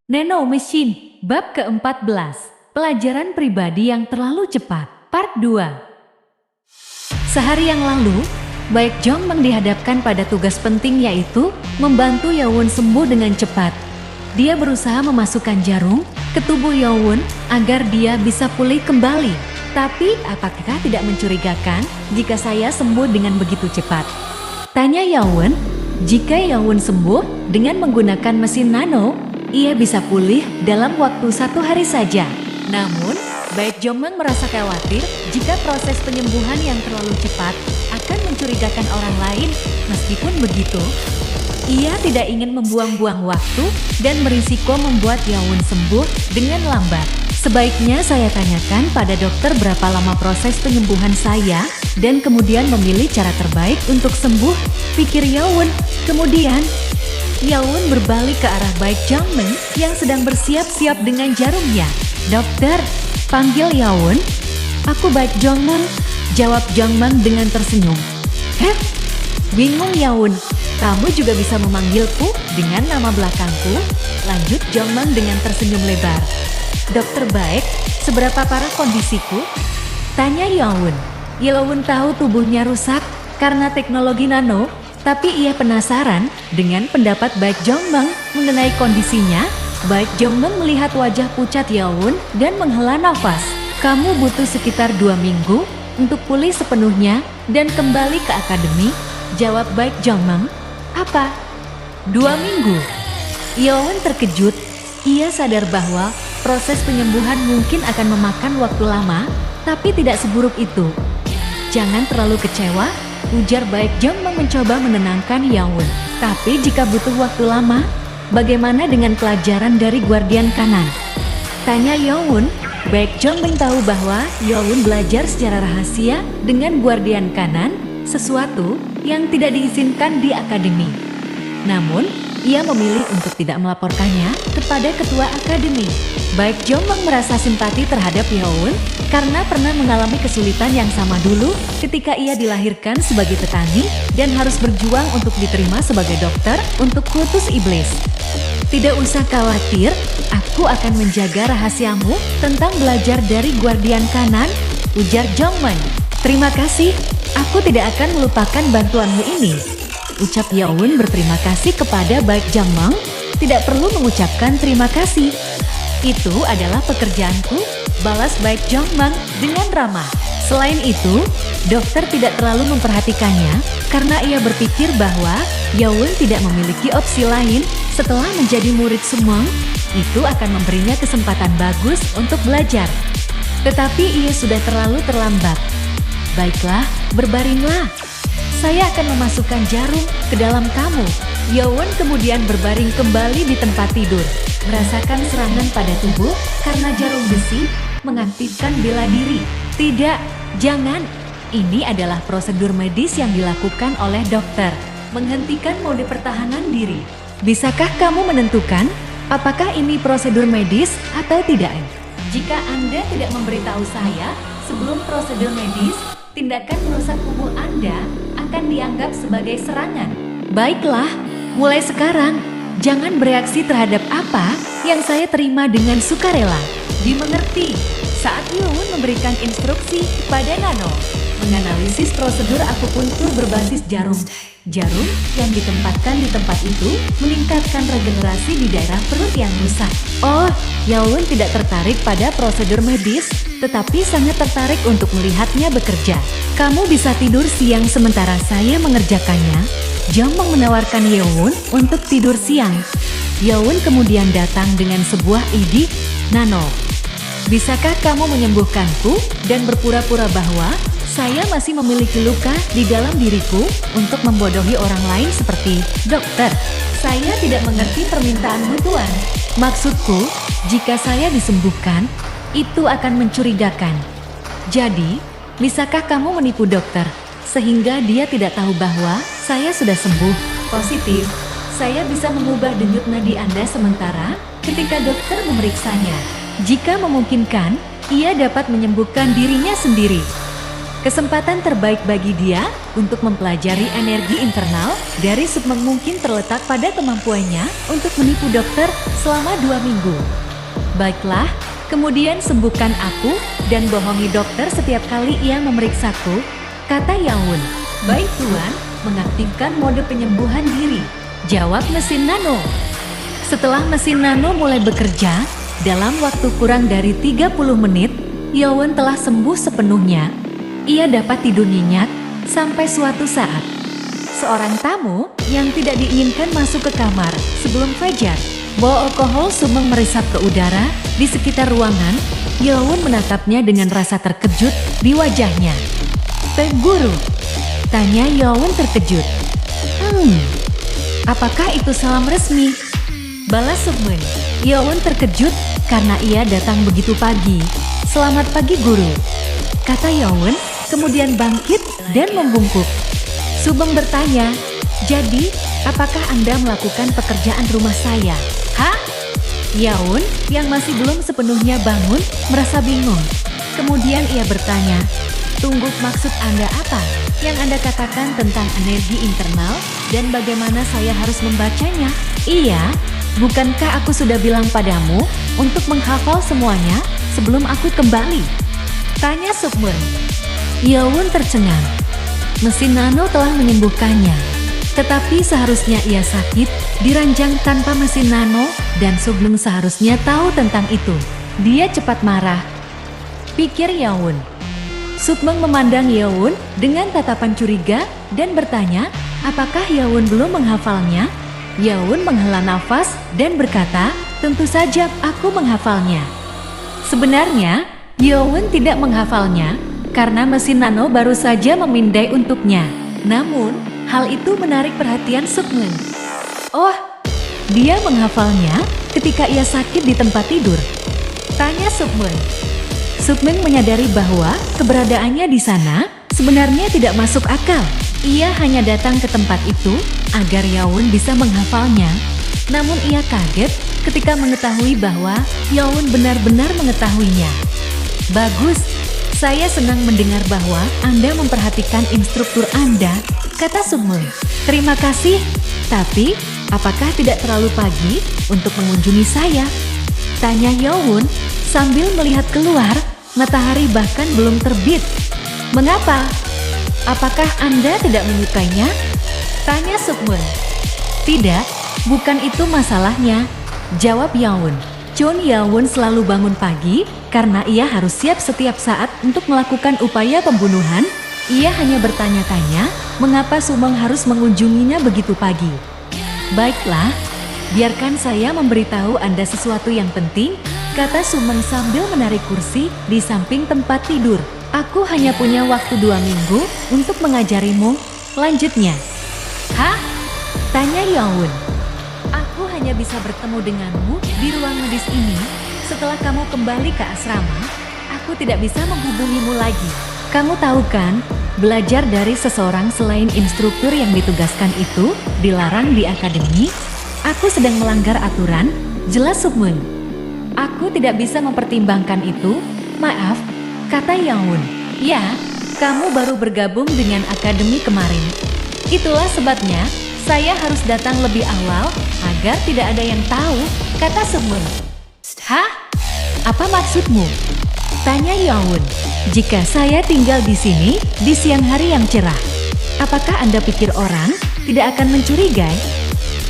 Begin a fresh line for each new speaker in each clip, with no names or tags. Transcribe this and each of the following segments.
Nano Machine, bab ke-14, pelajaran pribadi yang terlalu cepat, part 2. Sehari yang lalu, Baek Jongmeng dihadapkan pada tugas penting yaitu membantu Yawun sembuh dengan cepat. Dia berusaha memasukkan jarum ke tubuh Yawun agar dia bisa pulih kembali. Tapi apakah tidak mencurigakan jika saya sembuh dengan begitu cepat? Tanya Yawun. Jika Yawun sembuh dengan menggunakan mesin nano, ia bisa pulih dalam waktu 1 hari saja. Namun, Baek Jongmeng merasa khawatir jika proses penyembuhan yang terlalu cepat akan mencurigakan orang lain. Meskipun begitu, ia tidak ingin membuang-buang waktu dan berisiko membuat Yawun sembuh dengan lambat. Sebaiknya saya tanyakan pada dokter berapa lama proses penyembuhan saya dan kemudian memilih cara terbaik untuk sembuh, pikir Yawun. Kemudian, Yawun berbalik ke arah Baek Jongmeng yang sedang bersiap-siap dengan jarumnya. "Dokter," panggil Yawun. "Aku Baek Jongmeng," jawab Jongmeng dengan tersenyum. "Heh?" bingung Yawun. "Kamu juga bisa memanggilku dengan nama belakangku," lanjut Jongmeng dengan tersenyum lebar. "Dokter Baek, seberapa parah kondisiku?" tanya Yawun. Yawun tahu tubuhnya rusak karena teknologi nano, tapi ia penasaran dengan pendapat Baek Jongmeng mengenai kondisinya. Baek Jongmeng melihat wajah pucat Yawun dan menghela nafas. "Kamu butuh sekitar 2 minggu untuk pulih sepenuhnya dan kembali ke akademi," jawab Baek Jongmeng. "Apa? 2 minggu?" Yawun terkejut. Ia sadar bahwa proses penyembuhan mungkin akan memakan waktu lama, tapi tidak seburuk itu. "Jangan terlalu kecewa," ujar Baek Jongmeng mencoba menenangkan Yawun. "Tapi jika butuh waktu lama, bagaimana dengan pelajaran dari Guardian Kanan?" tanya Yawun. Baek Jongmeng tahu bahwa Yawun belajar secara rahasia dengan Guardian Kanan, sesuatu yang tidak diizinkan di akademi. Namun, ia memilih untuk tidak melaporkannya kepada ketua akademi. Baek Jongmeng merasa simpati terhadap Yawun karena pernah mengalami kesulitan yang sama dulu ketika ia dilahirkan sebagai petani dan harus berjuang untuk diterima sebagai dokter untuk kutus iblis. "Tidak usah khawatir, aku akan menjaga rahasiamu tentang belajar dari Guardian Kanan," ujar Jongmeng. "Terima kasih, aku tidak akan melupakan bantuanmu ini," ucap Yawun berterima kasih kepada Baek Jongmeng. "Tidak perlu mengucapkan terima kasih. Itu adalah pekerjaanku," balas Baek Jongmeng dengan ramah. Selain itu, dokter tidak terlalu memperhatikannya karena ia berpikir bahwa Yawun tidak memiliki opsi lain setelah menjadi murid Sumong. Itu akan memberinya kesempatan bagus untuk belajar. Tetapi ia sudah terlalu terlambat. "Baiklah, berbaringlah. Saya akan memasukkan jarum ke dalam kamu." Yawun kemudian berbaring kembali di tempat tidur, merasakan serangan pada tubuh karena jarum besi mengaktifkan bela diri. "Tidak, jangan. Ini adalah prosedur medis yang dilakukan oleh dokter, menghentikan mode pertahanan diri. Bisakah kamu menentukan apakah ini prosedur medis atau tidak? Jika Anda tidak memberitahu saya sebelum prosedur medis, tindakan merusak tubuh Anda akan dianggap sebagai serangan. Baiklah, mulai sekarang, jangan bereaksi terhadap apa yang saya terima dengan sukarela." "Dimengerti." Saat Yawun memberikan instruksi pada Nano, menganalisis prosedur akupuntur berbasis jarum. Jarum yang ditempatkan di tempat itu meningkatkan regenerasi di daerah perut yang rusak. Oh, Yawun tidak tertarik pada prosedur medis, tetapi sangat tertarik untuk melihatnya bekerja. "Kamu bisa tidur siang sementara saya mengerjakannya." Jongmeng menawarkan Yawun untuk tidur siang. Yawun kemudian datang dengan sebuah ide. "Nano, bisakah kamu menyembuhkanku dan berpura-pura bahwa saya masih memiliki luka di dalam diriku untuk membodohi orang lain seperti dokter?" "Saya tidak mengerti permintaanmu, Tuan. Maksudku, jika saya disembuhkan, itu akan mencurigakan. Jadi, bisakah kamu menipu dokter sehingga dia tidak tahu bahwa saya sudah sembuh?" "Positif. Saya bisa mengubah denyut nadi Anda sementara ketika dokter memeriksanya. Jika memungkinkan, ia dapat menyembuhkan dirinya sendiri." Kesempatan terbaik bagi dia untuk mempelajari energi internal dari Sukmeng mungkin terletak pada kemampuannya untuk menipu dokter selama 2 minggu. Baiklah, kemudian sembuhkan aku dan bohongi dokter setiap kali ia memeriksaku, kata Yaun. Baik Tuan, mengaktifkan mode penyembuhan diri, jawab mesin nano. Setelah mesin nano mulai bekerja, dalam waktu kurang dari 30 menit, Yaun telah sembuh sepenuhnya. Ia dapat tidur nyenyak sampai suatu saat seorang tamu yang tidak diinginkan masuk ke kamar sebelum fajar. Bau alkohol Sukmeng meresap ke udara di sekitar ruangan. Yaun menatapnya dengan rasa terkejut di wajahnya. Guru, tanya Yaun terkejut. Apakah itu salam resmi? Balas Sukmeng. Yaun terkejut karena ia datang begitu pagi. Selamat pagi guru, kata Yaun, kemudian bangkit dan membungkuk. Sukmeng bertanya, jadi apakah Anda melakukan pekerjaan rumah saya? Hah? Yaun yang masih belum sepenuhnya bangun merasa bingung. Kemudian ia bertanya, tunggu, maksud Anda apa? Yang Anda katakan tentang energi internal dan bagaimana saya harus membacanya? Iya, bukankah aku sudah bilang padamu untuk menghafal semuanya sebelum aku kembali? Tanya Sukmeng. Yaun tercengang. Mesin nano telah menyembuhkannya. Tetapi seharusnya ia sakit, diranjang tanpa mesin nano, dan Sukmeng seharusnya tahu tentang itu. Dia cepat marah, pikir Yaun. Sukmeng memandang Yaun dengan tatapan curiga dan bertanya, apakah Yaun belum menghafalnya? Yaun menghela nafas dan berkata, tentu saja aku menghafalnya. Sebenarnya, Yaun tidak menghafalnya karena mesin nano baru saja memindai untuknya. Namun, hal itu menarik perhatian Sukmeng. Oh, dia menghafalnya ketika ia sakit di tempat tidur, tanya Sukmeng. Sukmeng menyadari bahwa keberadaannya di sana sebenarnya tidak masuk akal. Ia hanya datang ke tempat itu agar Yaun bisa menghafalnya. Namun ia kaget ketika mengetahui bahwa Yaun benar-benar mengetahuinya. Bagus, saya senang mendengar bahwa Anda memperhatikan instruktur Anda, kata Sukmeng. Terima kasih, tapi apakah tidak terlalu pagi untuk mengunjungi saya? Tanya Yaun sambil melihat keluar, matahari bahkan belum terbit. Mengapa? Apakah Anda tidak menyukainya? Tanya Sukmeng. Tidak, bukan itu masalahnya, jawab Yaun. Chun Yaun selalu bangun pagi karena ia harus siap setiap saat untuk melakukan upaya pembunuhan. Ia hanya bertanya-tanya mengapa Sukmeng harus mengunjunginya begitu pagi. Baiklah, biarkan saya memberitahu Anda sesuatu yang penting, kata Sukmeng sambil menarik kursi di samping tempat tidur. Aku hanya punya waktu 2 minggu untuk mengajarimu, lanjutnya. Hah? Tanya Yaun. Aku hanya bisa bertemu denganmu di ruang medis ini. Setelah kamu kembali ke asrama, aku tidak bisa menghubungimu lagi. Kamu tahu kan, belajar dari seseorang selain instruktur yang ditugaskan itu dilarang di akademi. Aku sedang melanggar aturan, jelas Sukmeng. Aku tidak bisa mempertimbangkan itu, maaf, kata Yaun. Ya, kamu baru bergabung dengan akademi kemarin. Itulah sebabnya saya harus datang lebih awal agar tidak ada yang tahu, kata Sukmeng. Hah? Apa maksudmu? Tanya Yaun. Jika saya tinggal di sini di siang hari yang cerah, apakah Anda pikir orang tidak akan mencurigai?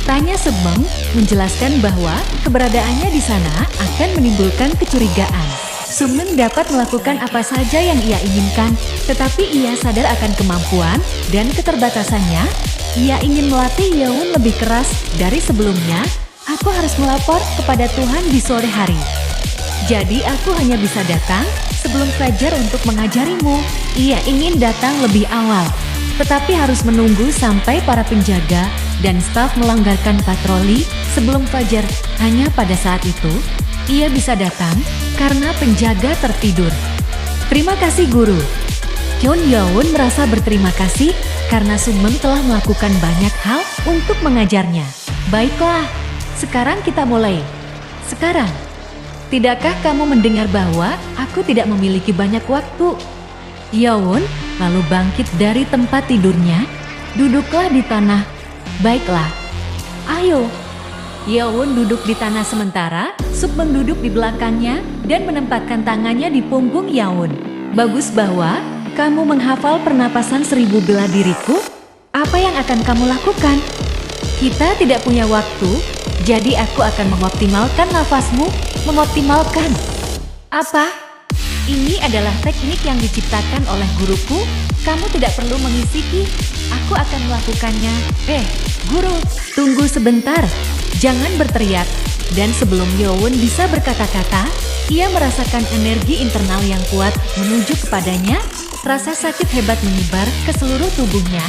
Tanya Sukmeng, menjelaskan bahwa keberadaannya di sana akan menimbulkan kecurigaan. Sukmeng dapat melakukan apa saja yang ia inginkan, tetapi ia sadar akan kemampuan dan keterbatasannya. Ia ingin melatih Yaun lebih keras dari sebelumnya. Aku harus melapor kepada Tuhan di sore hari. Jadi aku hanya bisa datang sebelum fajar untuk mengajarimu. Ia ingin datang lebih awal, tetapi harus menunggu sampai para penjaga dan staf melanggarkan patroli sebelum fajar. Hanya pada saat itu, ia bisa datang karena penjaga tertidur. Terima kasih guru. Chun Yaun merasa berterima kasih karena Sukmeng telah melakukan banyak hal untuk mengajarnya. Baiklah, sekarang kita mulai. Sekarang, tidakkah kamu mendengar bahwa aku tidak memiliki banyak waktu? Yaun, lalu bangkit dari tempat tidurnya. Duduklah di tanah. Baiklah. Ayo. Yeowon duduk di tanah sementara, Sukmeng duduk di belakangnya dan menempatkan tangannya di punggung Yeowon. Bagus bahwa kamu menghafal pernapasan 1000 bela diriku. Apa yang akan kamu lakukan? Kita tidak punya waktu, jadi aku akan mengoptimalkan nafasmu. Mengoptimalkan? Apa? Ini adalah teknik yang diciptakan oleh guruku. Kamu tidak perlu mengisiki. Aku akan melakukannya. Guru, tunggu sebentar. Jangan berteriak. Dan sebelum Yeowon bisa berkata-kata, ia merasakan energi internal yang kuat menuju kepadanya. Rasa sakit hebat menyebar ke seluruh tubuhnya.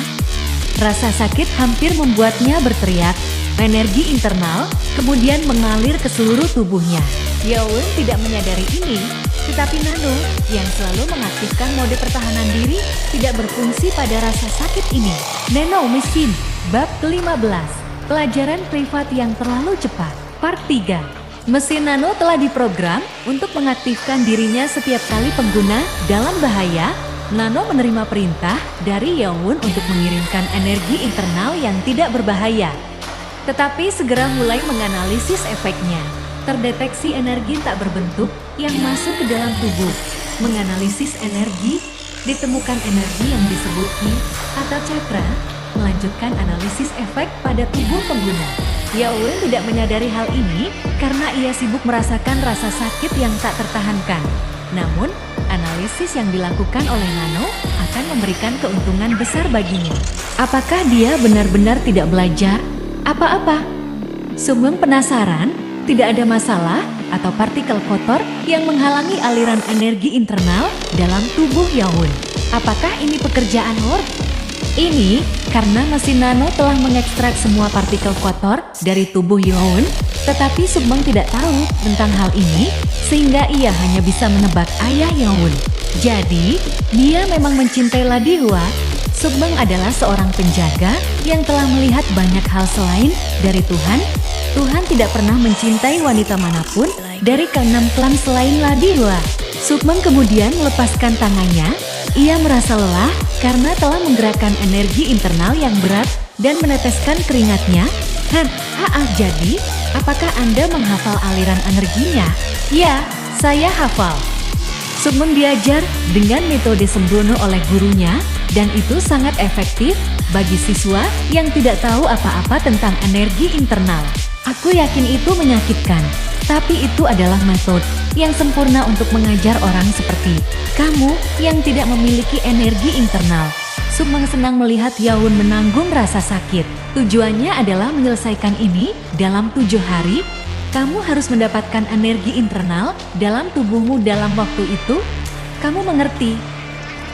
Rasa sakit hampir membuatnya berteriak. Energi internal kemudian mengalir ke seluruh tubuhnya. Yeowon tidak menyadari ini, tetapi Nano yang selalu mengaktifkan mode pertahanan diri tidak berfungsi pada rasa sakit ini. Nano Mesin, bab ke-15. Pelajaran privat yang terlalu cepat. Part 3. Mesin Nano telah diprogram untuk mengaktifkan dirinya setiap kali pengguna dalam bahaya. Nano menerima perintah dari Yeowon untuk mengirimkan energi internal yang tidak berbahaya. Tetapi segera mulai menganalisis efeknya. Terdeteksi energi tak berbentuk yang masuk ke dalam tubuh. Menganalisis energi, ditemukan energi yang disebut Ki atau cakra. Melanjutkan analisis efek pada tubuh pengguna. Yeowon tidak menyadari hal ini karena ia sibuk merasakan rasa sakit yang tak tertahankan. Namun, analisis yang dilakukan oleh Nano akan memberikan keuntungan besar baginya. Apakah dia benar-benar tidak belajar apa-apa? Sukmeng penasaran, tidak ada masalah atau partikel kotor yang menghalangi aliran energi internal dalam tubuh Yeowon. Apakah ini pekerjaan Lord? Ini karena mesin Nano telah mengekstrak semua partikel kotor dari tubuh Yeowon, tetapi Sukmeng tidak tahu tentang hal ini, sehingga ia hanya bisa menebak ayah Yeowon. Jadi, dia memang mencintai Ladihua. Sukmeng adalah seorang penjaga yang telah melihat banyak hal selain dari Tuhan. Tuhan tidak pernah mencintai wanita manapun dari keenam klan selain Ladihua. Sukmeng kemudian melepaskan tangannya. Ia merasa lelah karena telah menggerakkan energi internal yang berat dan meneteskan keringatnya. Jadi, apakah Anda menghafal aliran energinya? Ya, saya hafal. Sukmeng diajar dengan metode sembrono oleh gurunya, dan itu sangat efektif bagi siswa yang tidak tahu apa-apa tentang energi internal. Aku yakin itu menyakitkan, tapi itu adalah metode yang sempurna untuk mengajar orang seperti kamu yang tidak memiliki energi internal. Sukmeng senang melihat Yeowon menanggung rasa sakit. Tujuannya adalah menyelesaikan ini dalam 7 hari. Kamu harus mendapatkan energi internal dalam tubuhmu dalam waktu itu. Kamu mengerti?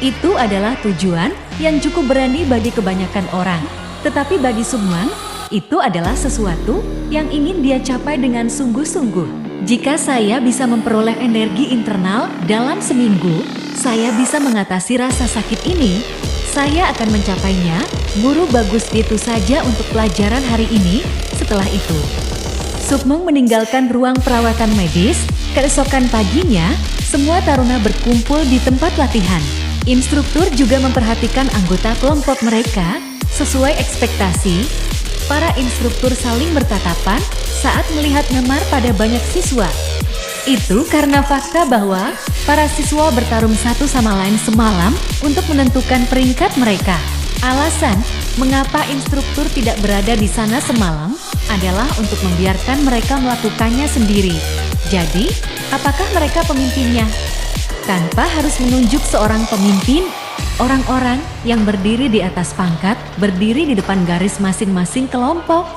Itu adalah tujuan yang cukup berani bagi kebanyakan orang. Tetapi bagi Sukmeng, itu adalah sesuatu yang ingin dia capai dengan sungguh-sungguh. Jika saya bisa memperoleh energi internal dalam seminggu, saya bisa mengatasi rasa sakit ini. Saya akan mencapainya. Guru bagus itu saja untuk pelajaran hari ini. Setelah itu, Sukmeng meninggalkan ruang perawatan medis. Keesokan paginya, semua taruna berkumpul di tempat latihan. Instruktur juga memperhatikan anggota kelompok mereka. Sesuai ekspektasi, para instruktur saling bertatapan saat melihat memar pada banyak siswa. Itu karena fakta bahwa para siswa bertarung satu sama lain semalam untuk menentukan peringkat mereka. Alasan mengapa instruktur tidak berada di sana semalam adalah untuk membiarkan mereka melakukannya sendiri. Jadi, apakah mereka pemimpinnya? Tanpa harus menunjuk seorang pemimpin, orang-orang yang berdiri di atas pangkat berdiri di depan garis masing-masing kelompok.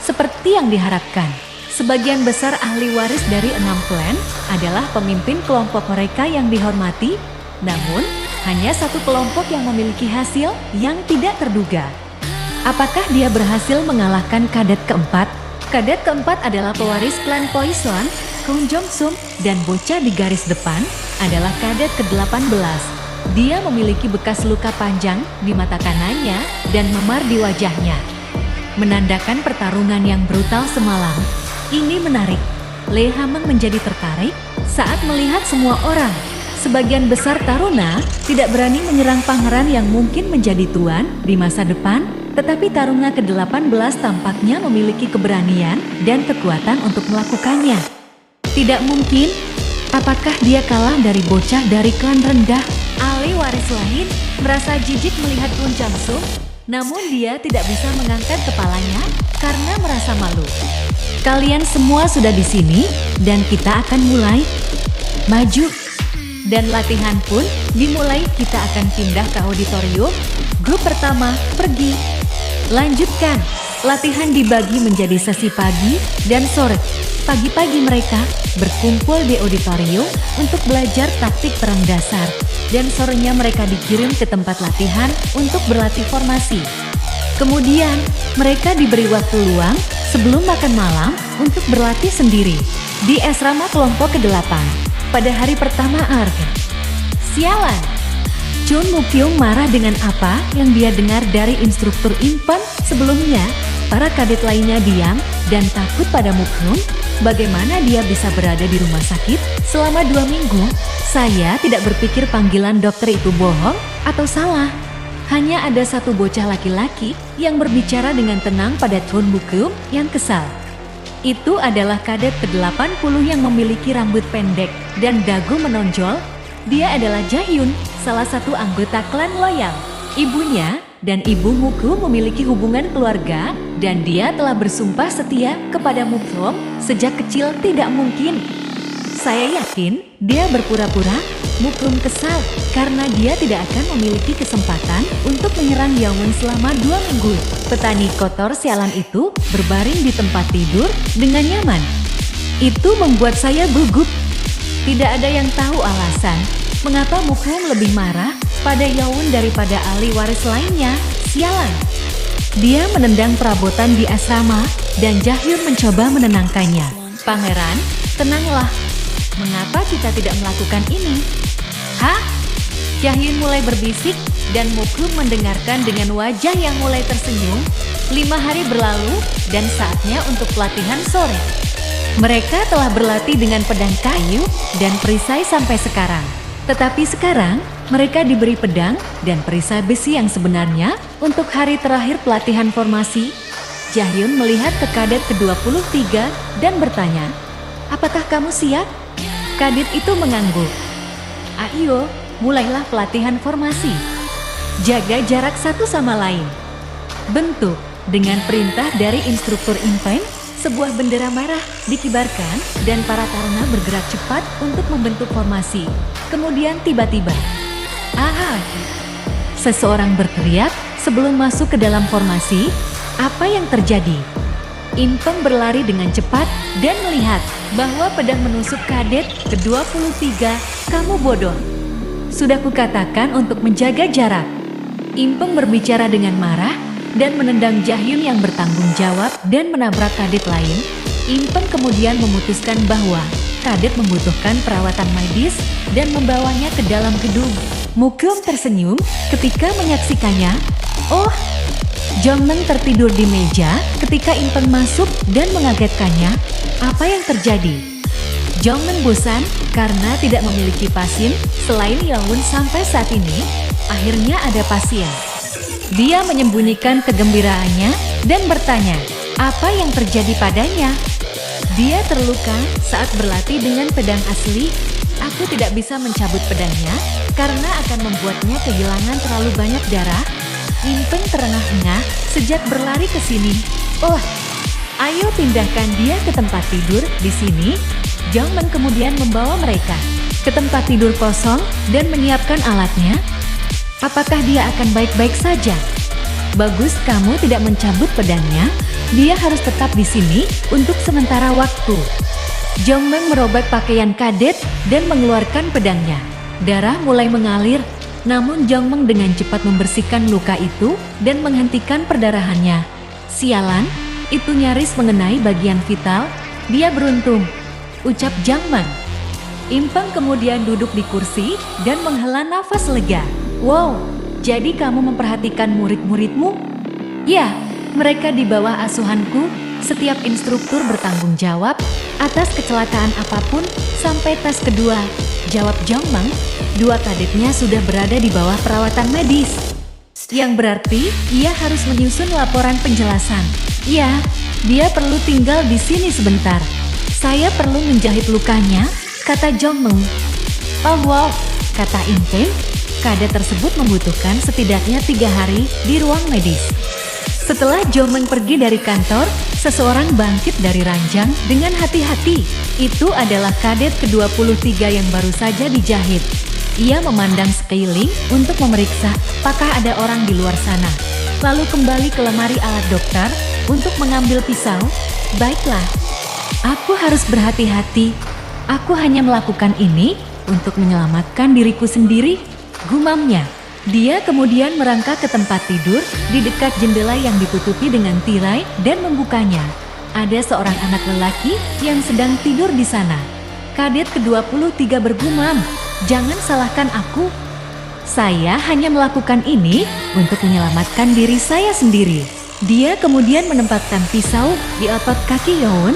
Seperti yang diharapkan, sebagian besar ahli waris dari 6 klan adalah pemimpin kelompok mereka yang dihormati. Namun, hanya satu kelompok yang memiliki hasil yang tidak terduga. Apakah dia berhasil mengalahkan kadet keempat? Kadet keempat adalah pewaris klan Poison. Kung Jong Sum dan bocah di garis depan adalah kadet ke-18. Dia memiliki bekas luka panjang di mata kanannya dan memar di wajahnya, menandakan pertarungan yang brutal semalam. Ini menarik. Le Hameng menjadi tertarik saat melihat semua orang Sebagian besar taruna tidak berani menyerang pangeran yang mungkin menjadi tuan di masa depan, tetapi taruna ke-18 tampaknya memiliki keberanian dan kekuatan untuk melakukannya. Tidak mungkin. Apakah dia kalah dari bocah dari klan rendah? Ahli waris lain merasa jijik melihat Kun Jamsung, namun dia tidak bisa mengangkat kepalanya karena merasa malu. Kalian semua sudah di sini dan kita akan mulai. Maju. Dan latihan pun dimulai. Kita akan pindah ke auditorium. Grup pertama pergi. Lanjutkan. Latihan dibagi menjadi sesi pagi dan sore. Pagi-pagi mereka berkumpul di auditorium untuk belajar taktik perang dasar. Dan sorenya mereka dikirim ke tempat latihan untuk berlatih formasi. Kemudian mereka diberi waktu luang sebelum makan malam untuk berlatih sendiri di asrama kelompok ke-8 pada hari pertama ARG. Sialan! Chun Mukyung marah dengan apa yang dia dengar dari instruktur Impen sebelumnya. Para kadet lainnya diam dan takut pada Mukyung. Bagaimana dia bisa berada di rumah sakit selama 2 minggu? Saya tidak berpikir panggilan dokter itu bohong atau salah. Hanya ada satu bocah laki-laki yang berbicara dengan tenang pada Chun Mukyung yang kesal. Itu adalah kadet ke-80 yang memiliki rambut pendek dan dagu menonjol. Dia adalah Jahyun, salah satu anggota klan loyal. Ibunya dan ibu Mukyung memiliki hubungan keluarga dan dia telah bersumpah setia kepada Mukyung sejak kecil. Tidak mungkin. Saya yakin dia berpura-pura. Mukyung kesal karena dia tidak akan memiliki kesempatan untuk menyerang Yeongun selama 2 minggu. Petani kotor sialan itu berbaring di tempat tidur dengan nyaman. Itu membuat saya gugup. Tidak ada yang tahu alasan mengapa Mukyung lebih marah pada Yeongun daripada ahli waris lainnya. Sialan. Dia menendang perabotan di asrama dan Jahyun mencoba menenangkannya. Pangeran, tenanglah. Mengapa kita tidak melakukan ini? Hah? Jahyun mulai berbisik dan Mukyung mendengarkan dengan wajah yang mulai tersenyum. 5 hari berlalu dan saatnya untuk pelatihan sore. Mereka telah berlatih dengan pedang kayu dan perisai sampai sekarang. Tetapi sekarang mereka diberi pedang dan perisai besi yang sebenarnya untuk hari terakhir pelatihan formasi. Jahyun melihat ke kadet ke-23 dan bertanya, "Apakah kamu siap?" Kadet itu mengangguk. "Ayo, mulailah pelatihan formasi. Jaga jarak satu sama lain." Bentuk. Dengan perintah dari instruktur Impen, sebuah bendera merah dikibarkan dan para taruna bergerak cepat untuk membentuk formasi. Kemudian tiba-tiba, "Ah!" Seseorang berteriak sebelum masuk ke dalam formasi. Apa yang terjadi? Impeng berlari dengan cepat dan melihat bahwa pedang menusuk kadet ke-23. "Kamu bodoh. Sudah kukatakan untuk menjaga jarak." Impeng berbicara dengan marah dan menendang Jahyun yang bertanggung jawab dan menabrak kadet lain. Impeng kemudian memutuskan bahwa kadet membutuhkan perawatan medis dan membawanya ke dalam gedung. Mukyung tersenyum ketika menyaksikannya. "Oh!" Jongmeng tertidur di meja ketika Impeng masuk dan mengagetkannya. Apa yang terjadi? Jongmeng bosan karena tidak memiliki pasien selain Yeongun sampai saat ini. Akhirnya ada pasien. Dia menyembunyikan kegembiraannya dan bertanya, apa yang terjadi padanya? Dia terluka saat berlatih dengan pedang asli. Aku tidak bisa mencabut pedangnya karena akan membuatnya kehilangan terlalu banyak darah. Impeng terengah-engah sejak berlari ke sini. "Oh, ayo pindahkan dia ke tempat tidur di sini." Jongmeng kemudian membawa mereka ke tempat tidur kosong dan menyiapkan alatnya. Apakah dia akan baik-baik saja? Bagus kamu tidak mencabut pedangnya. Dia harus tetap di sini untuk sementara waktu. Jongmeng merobek pakaian kadet dan mengeluarkan pedangnya. Darah mulai mengalir. Namun Jongmeng dengan cepat membersihkan luka itu dan menghentikan perdarahannya. Sialan, itu nyaris mengenai bagian vital. Dia beruntung, ucap Jongmeng. Impeng kemudian duduk di kursi dan menghela nafas lega. "Wow, jadi kamu memperhatikan murid-muridmu?" "Ya, mereka di bawah asuhanku. Setiap instruktur bertanggung jawab atas kecelakaan apapun sampai tes kedua. Jawab Jongmang, 2 kadetnya sudah berada di bawah perawatan medis. Yang berarti, ia harus menyusun laporan penjelasan. Ya, dia perlu tinggal di sini sebentar. Saya perlu menjahit lukanya, kata Jongmang. Oh wow, kata Impeng. Kadet tersebut membutuhkan setidaknya 3 hari di ruang medis. Setelah Jongmang pergi dari kantor, seseorang bangkit dari ranjang dengan hati-hati. Itu adalah kadet ke-23 yang baru saja dijahit. Ia memandang sekeliling untuk memeriksa apakah ada orang di luar sana. Lalu kembali ke lemari alat dokter untuk mengambil pisau. Baiklah, aku harus berhati-hati. Aku hanya melakukan ini untuk menyelamatkan diriku sendiri, gumamnya. Dia kemudian merangkak ke tempat tidur di dekat jendela yang ditutupi dengan tirai dan membukanya. Ada seorang anak lelaki yang sedang tidur di sana. Kadet ke-23 bergumam, "Jangan salahkan aku. Saya hanya melakukan ini untuk menyelamatkan diri saya sendiri." Dia kemudian menempatkan pisau di otot kaki Youn.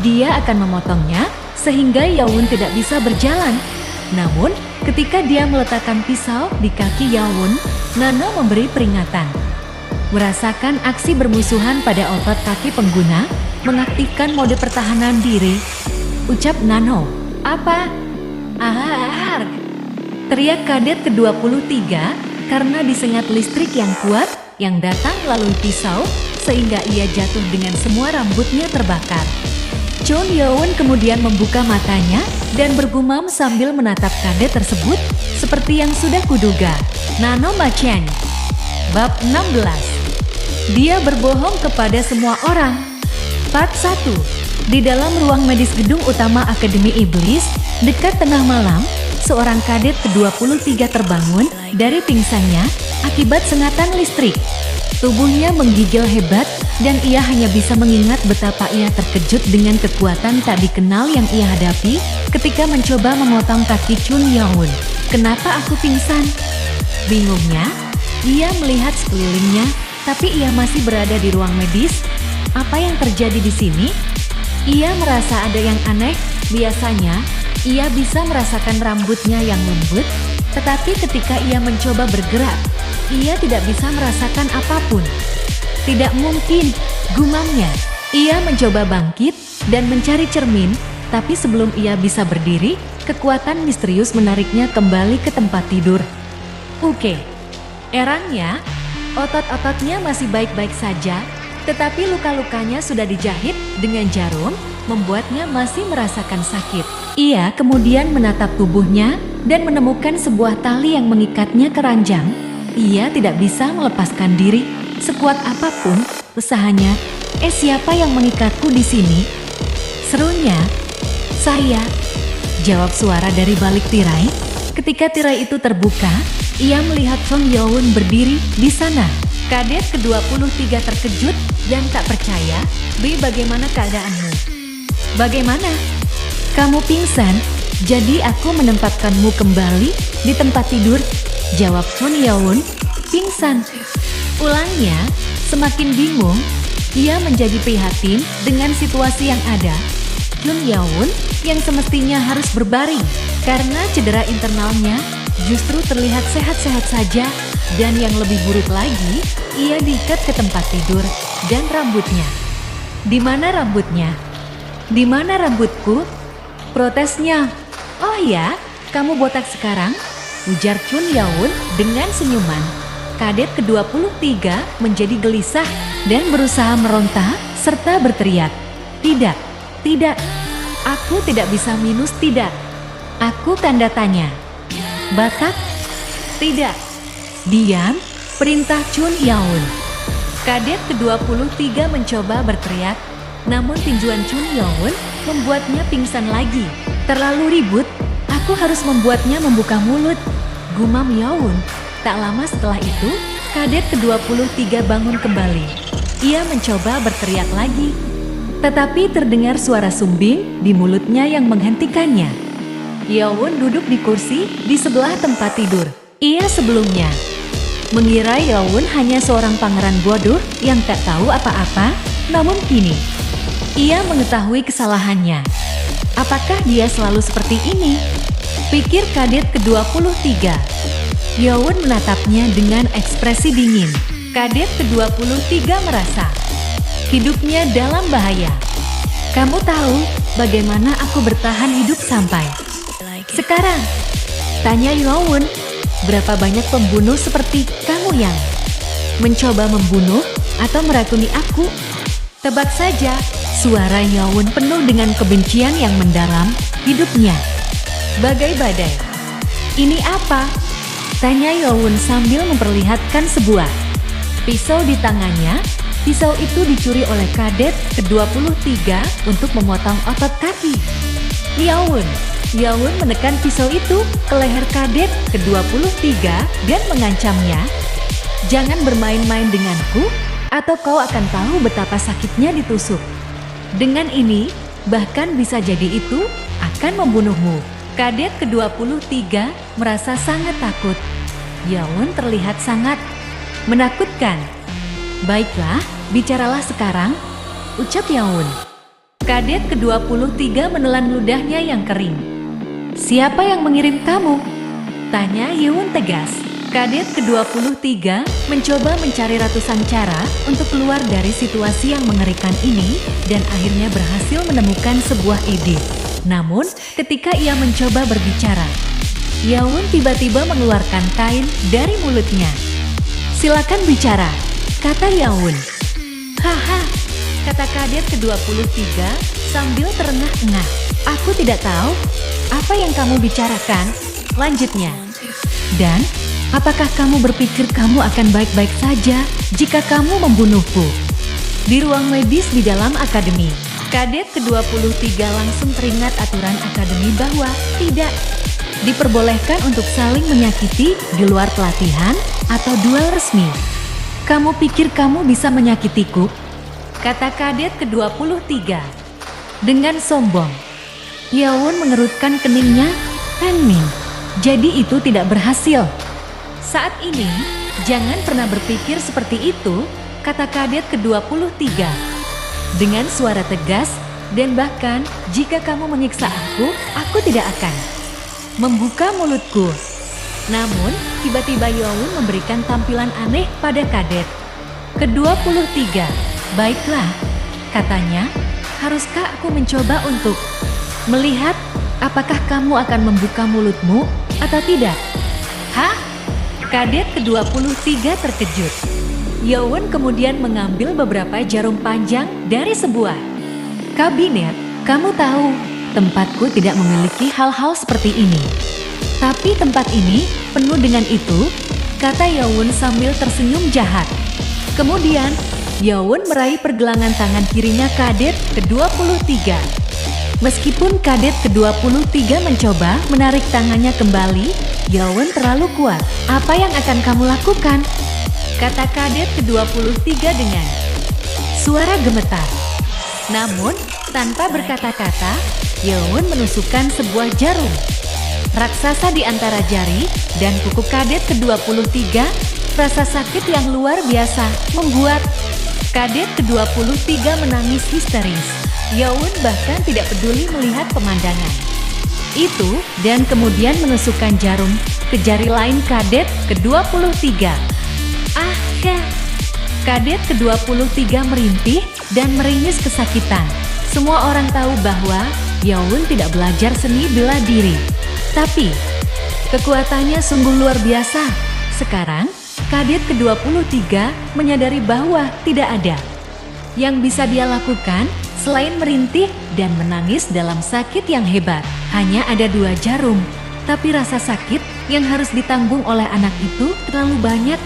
Dia akan memotongnya sehingga Youn tidak bisa berjalan. Namun, ketika dia meletakkan pisau di kaki Youn, Nano memberi peringatan. Merasakan aksi bermusuhan pada otot kaki pengguna, mengaktifkan mode pertahanan diri. Ucap Nano. Apa? Ahar! Teriak kadet ke-23 karena disengat listrik yang kuat yang datang melalui pisau, sehingga ia jatuh dengan semua rambutnya terbakar. Chun Youn kemudian membuka matanya dan bergumam sambil menatap kadet tersebut seperti yang sudah kuduga. Nano Machen. Bab 16. Dia berbohong kepada semua orang. Part 1. Di dalam ruang medis gedung utama Akademi Iblis, dekat tengah malam, seorang kadet ke-23 terbangun dari pingsannya akibat sengatan listrik. Tubuhnya menggigil hebat dan ia hanya bisa mengingat betapa ia terkejut dengan kekuatan tak dikenal yang ia hadapi ketika mencoba memotong kaki Chun Youn. Kenapa aku pingsan? Bingungnya, ia melihat sekelilingnya, tapi ia masih berada di ruang medis. Apa yang terjadi di sini? Ia merasa ada yang aneh. Biasanya, ia bisa merasakan rambutnya yang lembut, tetapi ketika ia mencoba bergerak, ia tidak bisa merasakan apapun. Tidak mungkin, gumamnya. Ia mencoba bangkit dan mencari cermin, tapi sebelum ia bisa berdiri, kekuatan misterius menariknya kembali ke tempat tidur. Oke, erangnya, otot-ototnya masih baik-baik saja, tetapi luka-lukanya sudah dijahit dengan jarum, membuatnya masih merasakan sakit. Ia kemudian menatap tubuhnya dan menemukan sebuah tali yang mengikatnya ke ranjang. Ia tidak bisa melepaskan diri, sekuat apapun usahanya. Siapa yang mengikatku di sini? Serunya. Saya, jawab suara dari balik tirai. Ketika tirai itu terbuka, ia melihat Chun Youn berdiri di sana. Kadet ke-23 terkejut dan tak percaya. Bagaimana keadaanmu? Bagaimana? Kamu pingsan, jadi aku menempatkanmu kembali di tempat tidur, jawab Chun Youn. Pingsan. Ulangnya, semakin bingung, ia menjadi prihatin dengan situasi yang ada. Chun Youn yang semestinya harus berbaring karena cedera internalnya justru terlihat sehat-sehat saja, dan yang lebih buruk lagi, ia diikat ke tempat tidur dan rambutnya. Di mana rambutnya? Di mana rambutku? Protesnya. Oh ya, kamu botak sekarang? Ujar Chun Youn dengan senyuman. Kadet ke-23 menjadi gelisah dan berusaha meronta serta berteriak. Tidak, tidak, aku tidak bisa minus tidak. Aku tanda tanya. Batak? Tidak. Diam, perintah Chun Youn. Kadet ke-23 mencoba berteriak, namun tinjuan Chun Youn membuatnya pingsan lagi. Terlalu ribut, aku harus membuatnya membuka mulut, gumam Youn. Tak lama setelah itu, kadet ke-23 bangun kembali. Ia mencoba berteriak lagi, tetapi terdengar suara sumbing di mulutnya yang menghentikannya. Youn duduk di kursi di sebelah tempat tidur. Ia sebelumnya mengira Youn hanya seorang pangeran bodoh yang tak tahu apa-apa, namun kini Ia mengetahui kesalahannya. Apakah dia selalu seperti ini? Pikir Kadet ke-23. Yowon menatapnya dengan ekspresi dingin. Kadet ke-23 merasa hidupnya dalam bahaya. Kamu tahu bagaimana aku bertahan hidup sampai sekarang? Tanya Yowon. Berapa banyak pembunuh seperti kamu yang mencoba membunuh atau meracuni aku? Tebak saja, suara Yowon penuh dengan kebencian yang mendalam. Hidupnya bagai badai. Ini apa? Tanya Yowon sambil memperlihatkan sebuah pisau di tangannya. Pisau itu dicuri oleh Kadet ke-23 untuk memotong otot kaki. Yowon menekan pisau itu ke leher Kadet ke-23 dan mengancamnya. Jangan bermain-main denganku, atau kau akan tahu betapa sakitnya ditusuk. Dengan ini, bahkan bisa jadi itu akan membunuhmu. Kadet ke-23 merasa sangat takut. Yowon terlihat sangat menakutkan. Baiklah, bicaralah sekarang, ucap Yowon. Kadet ke-23 menelan ludahnya yang kering. Siapa yang mengirim kamu? Tanya Yowon tegas. Kadet ke-23 mencoba mencari ratusan cara untuk keluar dari situasi yang mengerikan ini dan akhirnya berhasil menemukan sebuah ide. Namun, ketika ia mencoba berbicara, Yowon tiba-tiba mengeluarkan kain dari mulutnya. Silakan bicara, kata Yowon. Haha, kata Kadet ke-23 sambil terengah-engah. Aku tidak tahu apa yang kamu bicarakan, lanjutnya. Dan apakah kamu berpikir kamu akan baik-baik saja jika kamu membunuhku? Di ruang medis di dalam akademi, Kadet ke-23 langsung teringat aturan akademi bahwa tidak diperbolehkan untuk saling menyakiti di luar pelatihan atau duel resmi. Kamu pikir kamu bisa menyakitiku? Kata Kadet ke-23 dengan sombong. Yowon mengerutkan keningnya. Hanmin, jadi itu tidak berhasil. Saat ini, jangan pernah berpikir seperti itu, kata Kadet ke-23. Dengan suara tegas, dan bahkan jika kamu menyiksa aku tidak akan membuka mulutku. Namun, tiba-tiba Yowon memberikan tampilan aneh pada Kadet ke-23. Baiklah, katanya, haruskah aku mencoba untuk melihat apakah kamu akan membuka mulutmu atau tidak? Hah? Kadet ke-23 terkejut. Yowon kemudian mengambil beberapa jarum panjang dari sebuah kabinet. Kamu tahu, tempatku tidak memiliki hal-hal seperti ini. Tapi tempat ini penuh dengan itu, kata Yowon sambil tersenyum jahat. Kemudian, Yowon meraih pergelangan tangan kirinya Kadet ke-23. Meskipun Kadet ke-23 mencoba menarik tangannya kembali, Yowon terlalu kuat. Apa yang akan kamu lakukan? Kata Kadet ke-23 dengan suara gemetar. Namun, tanpa berkata-kata, Yowon menusukkan sebuah jarum raksasa di antara jari dan kuku Kadet ke-23. Rasa sakit yang luar biasa membuat Kadet ke-23 menangis histeris. Yowon bahkan tidak peduli melihat pemandangan itu dan kemudian menusukkan jarum ke jari lain Kadet ke-23. Kadet ke-23 merintih dan meringis kesakitan. Semua orang tahu bahwa Yowon tidak belajar seni bela diri. Tapi, kekuatannya sungguh luar biasa. Sekarang, Kadet ke-23 menyadari bahwa tidak ada yang bisa dia lakukan selain merintih dan menangis dalam sakit yang hebat. Hanya ada 2 jarum, tapi rasa sakit yang harus ditanggung oleh anak itu terlalu banyak.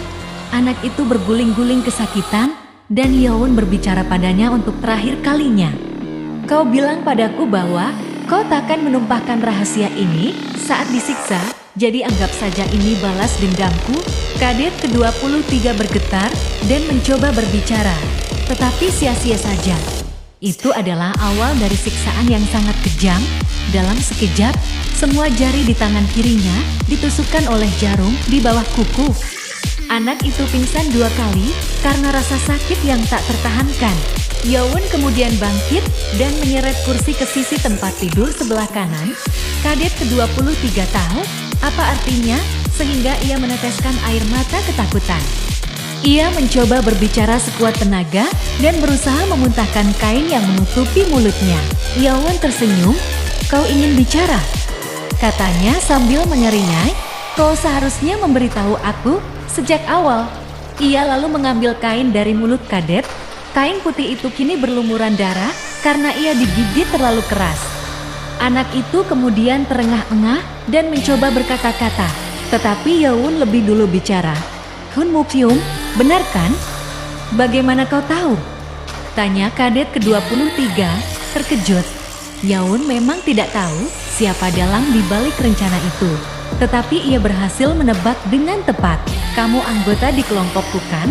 Anak itu berguling-guling kesakitan dan Yowon berbicara padanya untuk terakhir kalinya. Kau bilang padaku bahwa kau takkan menumpahkan rahasia ini saat disiksa, jadi anggap saja ini balas dendamku. Kadet ke-23 bergetar dan mencoba berbicara, tetapi sia-sia saja. Itu adalah awal dari siksaan yang sangat kejam. Dalam sekejap, semua jari di tangan kirinya ditusukkan oleh jarum di bawah kuku. Anak itu pingsan 2 kali karena rasa sakit yang tak tertahankan. Yeowon kemudian bangkit dan menyeret kursi ke sisi tempat tidur sebelah kanan. Kadet ke-23 tahu apa artinya, sehingga ia meneteskan air mata ketakutan. Ia mencoba berbicara sekuat tenaga dan berusaha memuntahkan kain yang menutupi mulutnya. Yeowon tersenyum, "Kau ingin bicara?" katanya sambil menyeringai. "Kau seharusnya memberitahu aku sejak awal." Ia lalu mengambil kain dari mulut kadet. Kain putih itu kini berlumuran darah karena ia digigit terlalu keras. Anak itu kemudian terengah-engah dan mencoba berkata-kata, tetapi Yeowon lebih dulu bicara. "Hun Muk-hyum, benar kan? Bagaimana kau tahu?" tanya kadet ke-23 terkejut. Yeowon memang tidak tahu siapa dalang di balik rencana itu, tetapi ia berhasil menebak dengan tepat. "Kamu anggota di kelompokku kan?"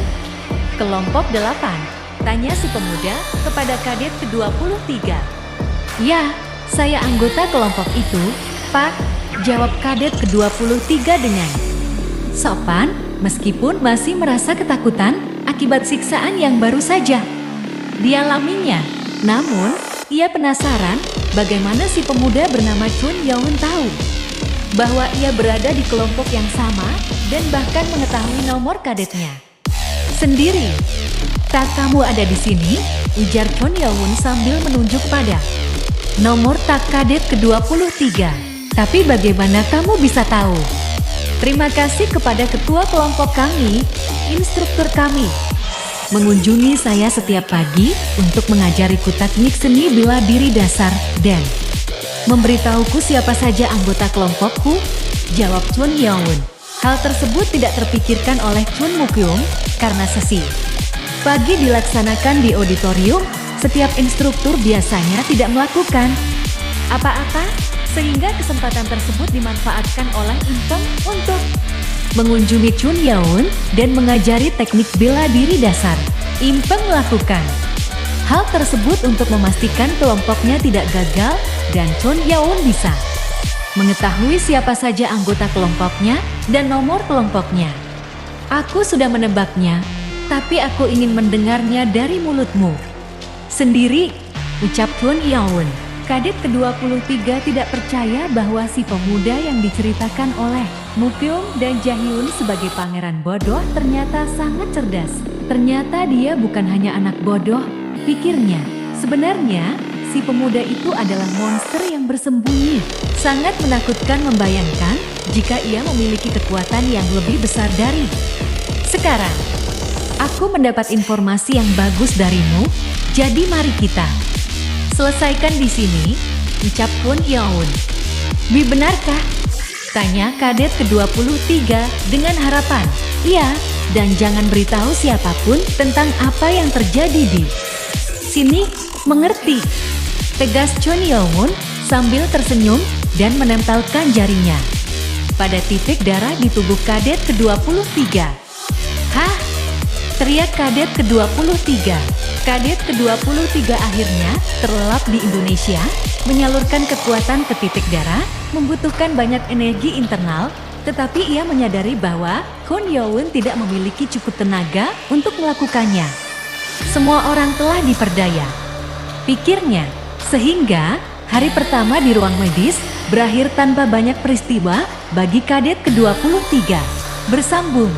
"Kelompok 8, tanya si pemuda kepada kadet ke-23. "Ya, saya anggota kelompok itu, Pak," jawab kadet ke-23 dengan sopan, meskipun masih merasa ketakutan akibat siksaan yang baru saja dialaminya. Namun, ia penasaran bagaimana si pemuda bernama Chun Yeowon tahu bahwa ia berada di kelompok yang sama dan bahkan mengetahui nomor kadetnya sendiri. "Tak, kamu ada di sini," ujar Chun Yeowon sambil menunjuk pada nomor tak kadet ke-23. "Tapi bagaimana kamu bisa tahu?" "Terima kasih kepada ketua kelompok kami, instruktur kami. Mengunjungi saya setiap pagi untuk mengajariku teknik seni bela diri dasar dan memberitahuku siapa saja anggota kelompokku," jawab Chun Yeowon. Hal tersebut tidak terpikirkan oleh Chun Muk-hyum karena sesi pagi dilaksanakan di auditorium. Setiap instruktur biasanya tidak melakukan apa-apa, sehingga kesempatan tersebut dimanfaatkan oleh Impeng untuk mengunjungi Chun Yeowon dan mengajari teknik bela diri dasar. Impeng melakukan hal tersebut untuk memastikan kelompoknya tidak gagal dan Chun Yeowon bisa mengetahui siapa saja anggota kelompoknya dan nomor kelompoknya. "Aku sudah menebaknya, tapi aku ingin mendengarnya dari mulutmu sendiri," ucap Chun Yeowon. Kadet ke-23 tidak percaya bahwa si pemuda yang diceritakan oleh Muk-hyum dan Jae-hyun sebagai pangeran bodoh ternyata sangat cerdas. Ternyata dia bukan hanya anak bodoh, pikirnya. Sebenarnya, si pemuda itu adalah monster yang bersembunyi. Sangat menakutkan membayangkan jika ia memiliki kekuatan yang lebih besar dari sekarang. "Aku mendapat informasi yang bagus darimu, jadi mari kita selesaikan di sini," ucap Chun Yeowon. "Bi, benarkah?" tanya kadet ke-23 dengan harapan. "Iya, dan jangan beritahu siapapun tentang apa yang terjadi di sini, mengerti?" tegas Chun Yeowon sambil tersenyum dan menempelkan jarinya pada titik darah di tubuh kadet ke-23. "Hah?" teriak kadet ke-23. Kadet ke-23 akhirnya terlelap di Indonesia. Menyalurkan kekuatan ke titik darah membutuhkan banyak energi internal, tetapi ia menyadari bahwa Chun Yeowon tidak memiliki cukup tenaga untuk melakukannya. Semua orang telah diperdaya, pikirnya. Sehingga hari pertama di ruang medis berakhir tanpa banyak peristiwa bagi kadet ke-23. Bersambung.